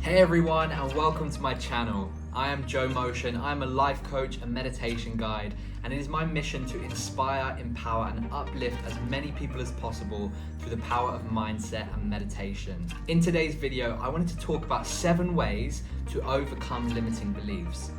Hey everyone, and welcome to my channel. I am joemotion. I'm a life coach and meditation guide, and it is my mission to inspire, empower, and uplift as many people as possible through the power of mindset and meditation. In today's video, I wanted to talk about 7 ways to overcome limiting beliefs.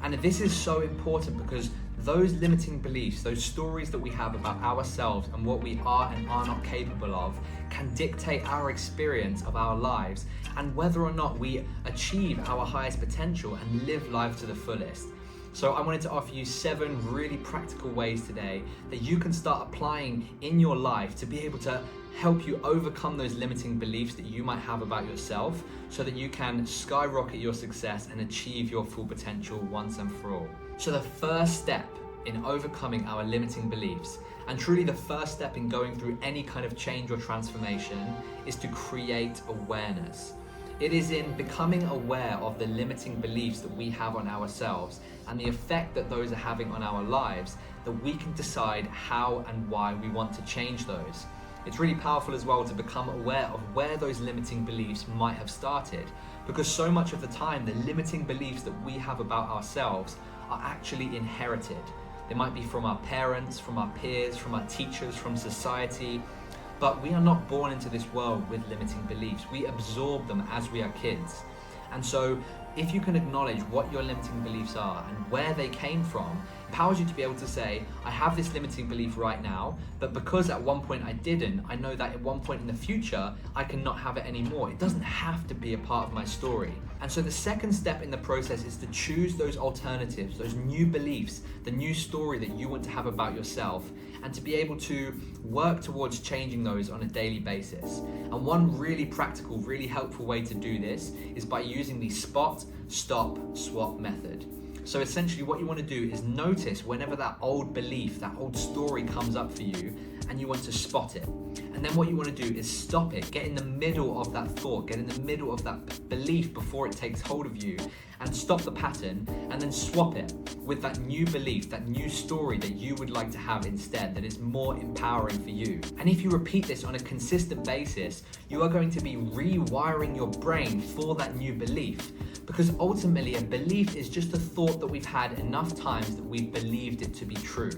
And this is so important because those limiting beliefs, those stories that we have about ourselves and what we are and are not capable of, can dictate our experience of our lives and whether or not we achieve our highest potential and live life to the fullest. So I wanted to offer you 7 really practical ways today that you can start applying in your life to be able to help you overcome those limiting beliefs that you might have about yourself so that you can skyrocket your success and achieve your full potential once and for all. So the first step in overcoming our limiting beliefs, and truly the first step in going through any kind of change or transformation, is to create awareness. It is in becoming aware of the limiting beliefs that we have on ourselves and the effect that those are having on our lives that we can decide how and why we want to change those. It's really powerful as well to become aware of where those limiting beliefs might have started, because so much of the time the limiting beliefs that we have about ourselves are actually inherited. They might be from our parents, from our peers, from our teachers, from society, but we are not born into this world with limiting beliefs. We absorb them as we are kids. And so if you can acknowledge what your limiting beliefs are and where they came from, empowers you to be able to say, I have this limiting belief right now, but because at one point I didn't, I know that at one point in the future, I cannot have it anymore. It doesn't have to be a part of my story. And so the second step in the process is to choose those alternatives, those new beliefs, the new story that you want to have about yourself, and to be able to work towards changing those on a daily basis. And one really practical, really helpful way to do this is by using the spot, stop, swap method. So essentially what you want to do is notice whenever that old belief, that old story comes up for you and you want to spot it. And then what you want to do is stop it, get in the middle of that thought, get in the middle of that belief before it takes hold of you, and stop the pattern, and then swap it with that new belief, that new story that you would like to have instead, that is more empowering for you. And if you repeat this on a consistent basis, you are going to be rewiring your brain for that new belief. Because ultimately a belief is just a thought that we've had enough times that we've believed it to be true.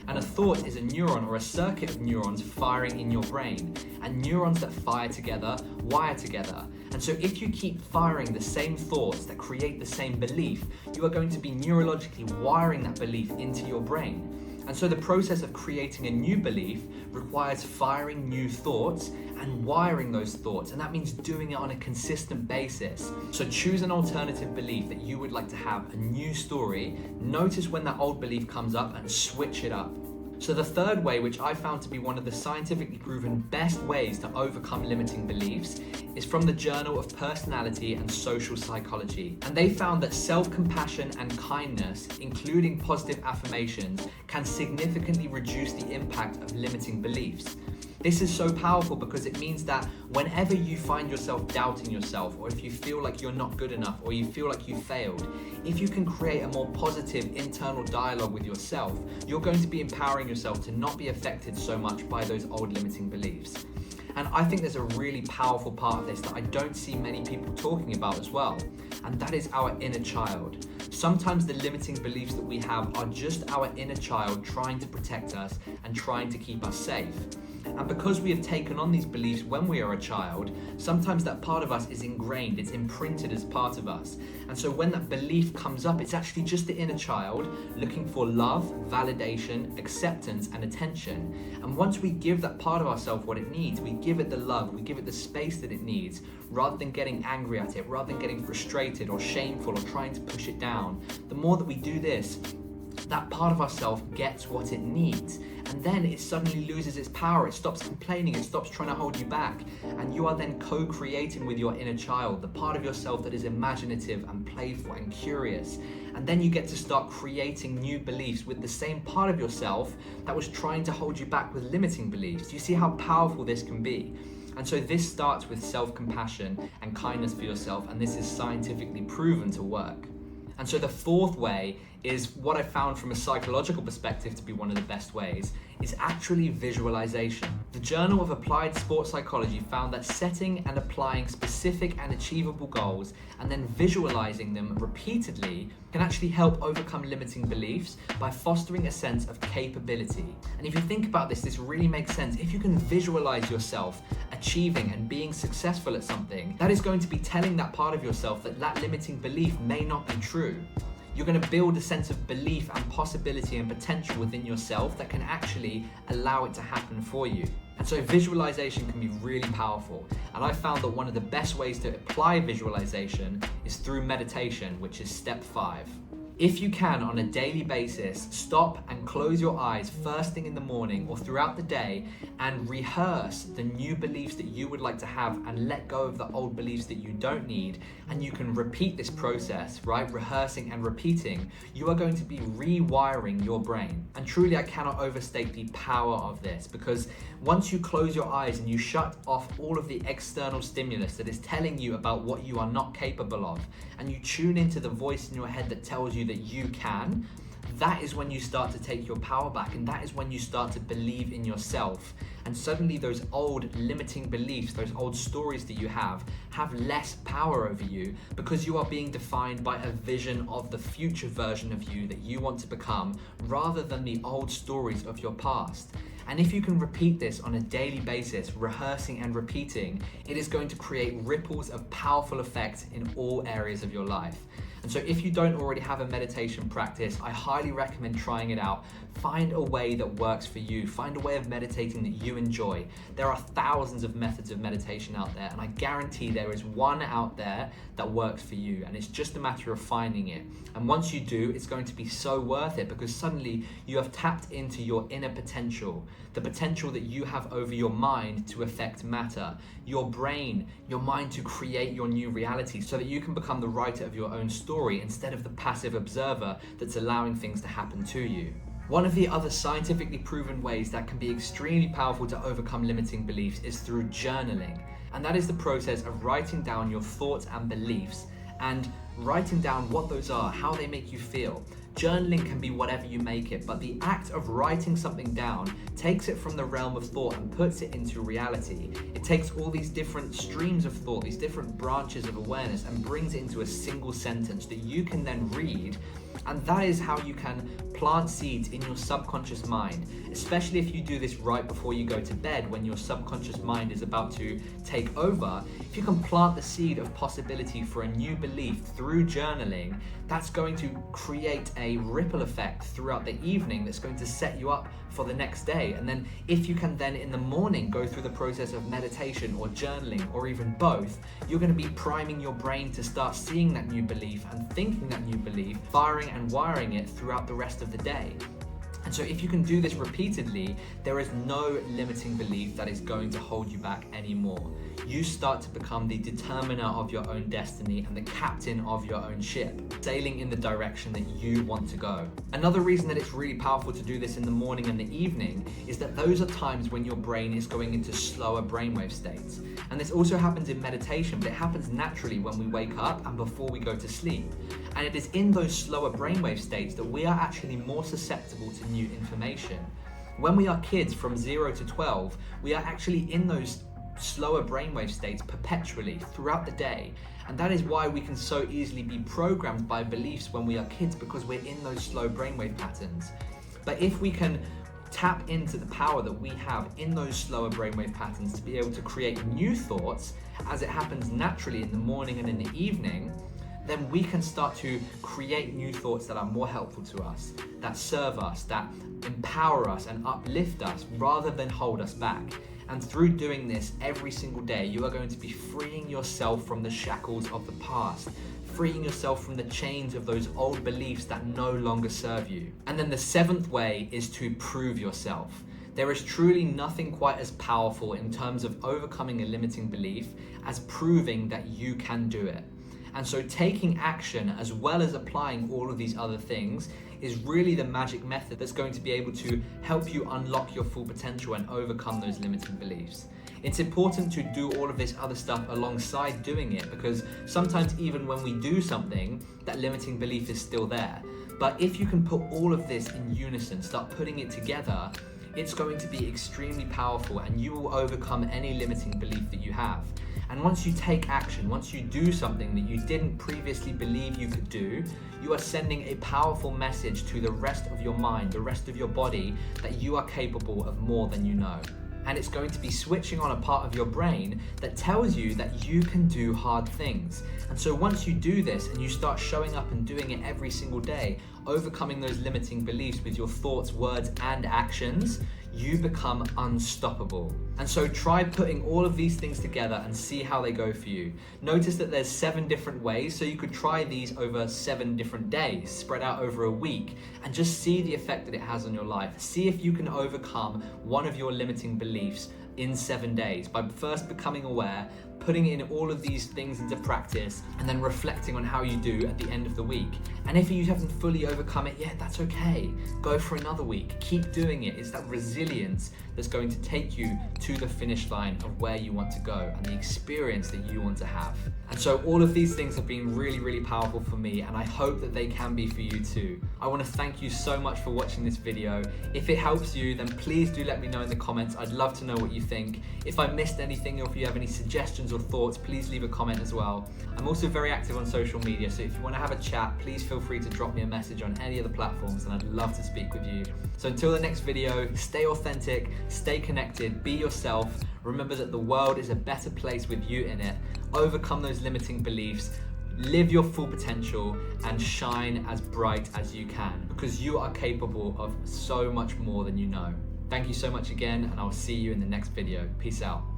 And a thought is a neuron or a circuit of neurons firing in your brain. And neurons that fire together wire together. And so if you keep firing the same thoughts that create the same belief, you are going to be neurologically wiring that belief into your brain. And so the process of creating a new belief requires firing new thoughts and wiring those thoughts. And that means doing it on a consistent basis. So choose an alternative belief that you would like to have, a new story. Notice when that old belief comes up and switch it up. So the third way, which I found to be one of the scientifically proven best ways to overcome limiting beliefs, is from the Journal of Personality and Social Psychology. And they found that self-compassion and kindness, including positive affirmations, can significantly reduce the impact of limiting beliefs. This is so powerful because it means that whenever you find yourself doubting yourself, or if you feel like you're not good enough, or you feel like you failed, if you can create a more positive internal dialogue with yourself, you're going to be empowering yourself to not be affected so much by those old limiting beliefs. And I think there's a really powerful part of this that I don't see many people talking about as well, and that is our inner child. Sometimes the limiting beliefs that we have are just our inner child trying to protect us and trying to keep us safe. And because we have taken on these beliefs when we are a child, sometimes that part of us is ingrained, it's imprinted as part of us. And so when that belief comes up, it's actually just the inner child looking for love, validation, acceptance, and attention. And once we give that part of ourselves what it needs, we give it the love, we give it the space that it needs, rather than getting angry at it, rather than getting frustrated or shameful or trying to push it down. The more that we do this, that part of ourselves gets what it needs, and then it suddenly loses its power. It stops complaining, it stops trying to hold you back, and you are then co-creating with your inner child, the part of yourself that is imaginative and playful and curious. And then you get to start creating new beliefs with the same part of yourself that was trying to hold you back with limiting beliefs. Do you see how powerful this can be? And so this starts with self-compassion and kindness for yourself, and this is scientifically proven to work. And so the fourth way is what I found from a psychological perspective to be one of the best ways is actually visualization. The Journal of Applied Sports Psychology found that setting and applying specific and achievable goals and then visualizing them repeatedly can actually help overcome limiting beliefs by fostering a sense of capability. And if you think about this, this really makes sense. If you can visualize yourself achieving and being successful at something, that is going to be telling that part of yourself that that limiting belief may not be true. You're going to build a sense of belief and possibility and potential within yourself that can actually allow it to happen for you. And so visualization can be really powerful. And I found that one of the best ways to apply visualization is through meditation, which is step 5. If you can, on a daily basis, stop and close your eyes first thing in the morning or throughout the day and rehearse the new beliefs that you would like to have and let go of the old beliefs that you don't need, and you can repeat this process, right? Rehearsing and repeating, you are going to be rewiring your brain. And truly, I cannot overstate the power of this, because once you close your eyes and you shut off all of the external stimulus that is telling you about what you are not capable of, and you tune into the voice in your head that tells you that you can, that is when you start to take your power back, and that is when you start to believe in yourself. And suddenly those old limiting beliefs, those old stories that you have less power over you, because you are being defined by a vision of the future version of you that you want to become, rather than the old stories of your past. And if you can repeat this on a daily basis, rehearsing and repeating, it is going to create ripples of powerful effect in all areas of your life. And so if you don't already have a meditation practice, I highly recommend trying it out. Find a way that works for you. Find a way of meditating that you enjoy. There are thousands of methods of meditation out there, and I guarantee there is one out there that works for you, and it's just a matter of finding it. And once you do, it's going to be so worth it, because suddenly you have tapped into your inner potential, the potential that you have over your mind to affect matter, your brain, your mind to create your new reality, so that you can become the writer of your own story instead of the passive observer that's allowing things to happen to you. One of the other scientifically proven ways that can be extremely powerful to overcome limiting beliefs is through journaling. And that is the process of writing down your thoughts and beliefs, and writing down what those are, how they make you feel. Journaling can be whatever you make it, but the act of writing something down takes it from the realm of thought and puts it into reality. It takes all these different streams of thought, these different branches of awareness, and brings it into a single sentence that you can then read. And that is how you can plant seeds in your subconscious mind, especially if you do this right before you go to bed, when your subconscious mind is about to take over. If you can plant the seed of possibility for a new belief through journaling, that's going to create a ripple effect throughout the evening that's going to set you up for the next day. And then if you can then in the morning go through the process of meditation or journaling, or even both, you're going to be priming your brain to start seeing that new belief and thinking that new belief, firing and wiring it throughout the rest of the day. And so if you can do this repeatedly, there is no limiting belief that is going to hold you back anymore. You start to become the determiner of your own destiny and the captain of your own ship, sailing in the direction that you want to go. Another reason that it's really powerful to do this in the morning and the evening is that those are times when your brain is going into slower brainwave states. And this also happens in meditation, but it happens naturally when we wake up and before we go to sleep. And it is in those slower brainwave states that we are actually more susceptible to new information. When we are kids from 0 to 12, we are actually in those slower brainwave states perpetually throughout the day. And that is why we can so easily be programmed by beliefs when we are kids, because we're in those slow brainwave patterns. But if we can tap into the power that we have in those slower brainwave patterns to be able to create new thoughts, as it happens naturally in the morning and in the evening, then we can start to create new thoughts that are more helpful to us, that serve us, that empower us and uplift us rather than hold us back. And through doing this every single day, you are going to be freeing yourself from the shackles of the past, freeing yourself from the chains of those old beliefs that no longer serve you. And then the 7th way is to prove yourself. There is truly nothing quite as powerful in terms of overcoming a limiting belief as proving that you can do it. And so taking action as well as applying all of these other things is really the magic method that's going to be able to help you unlock your full potential and overcome those limiting beliefs. It's important to do all of this other stuff alongside doing it, because sometimes even when we do something, that limiting belief is still there. But if you can put all of this in unison, start putting it together, it's going to be extremely powerful and you will overcome any limiting belief that you have. And once you take action, once you do something that you didn't previously believe you could do, you are sending a powerful message to the rest of your mind, the rest of your body, that you are capable of more than you know. And it's going to be switching on a part of your brain that tells you that you can do hard things. And so once you do this and you start showing up and doing it every single day, overcoming those limiting beliefs with your thoughts, words, and actions, you become unstoppable. And so try putting all of these things together and see how they go for you. Notice that there's 7 different ways, so you could try these over 7 different days, spread out over a week, and just see the effect that it has on your life. See if you can overcome one of your limiting beliefs in 7 days by first becoming aware, putting in all of these things into practice, and then reflecting on how you do at the end of the week. And if you haven't fully overcome it yet, that's okay. Go for another week. Keep doing it. It's that resilience that's going to take you to the finish line of where you want to go and the experience that you want to have. And so all of these things have been really, really powerful for me, and I hope that they can be for you too. I want to thank you so much for watching this video. If it helps you, then please do let me know in the comments. I'd love to know what you think. If I missed anything or if you have any suggestions or thoughts, please leave a comment as well. I'm also very active on social media, so if you want to have a chat, please feel free to drop me a message on any of the platforms, and I'd love to speak with you. So until the next video, stay authentic, stay connected, be yourself. Remember that the world is a better place with you in it. Overcome those limiting beliefs, live your full potential, and shine as bright as you can, because you are capable of so much more than you know. Thank you so much again, and I'll see you in the next video. Peace out.